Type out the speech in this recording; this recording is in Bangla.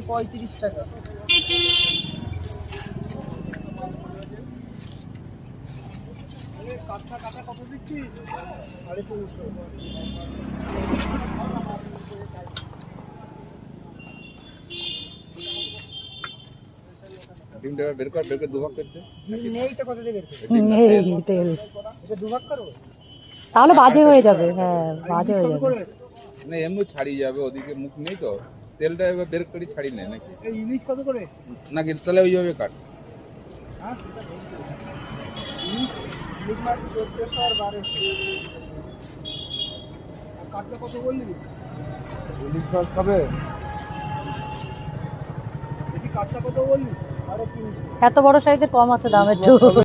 35 টাকা। কাঁচা কাঁচা কত দিচ্ছি? 350। ডিমটা বের কর দুভাগ করতে। নেই তো কত দিয়ে বের করব? এই তেল এটা দুভাগ করব? তাহলে বাজে হয়ে যাবে। হ্যাঁ, বাজে হয়ে যাবে। না এমনি ছাড়িয়ে যাবে, ওদিকে মুখ নেই তো, তেলটা এবার বের করে ছাড়ি নেয় নাকি? এই ইলিশ কত করে? নাকি তাহলে ওইভাবে কাট। হ্যাঁ ইলিশ মাছ 1400 আর 1200। আর কাঁচা কত বললি? ইলিশ মাছ খাবে? দেখি কাঁচা কত বললি? 350। এত বড় সাইজের কম আছে দাম একটু।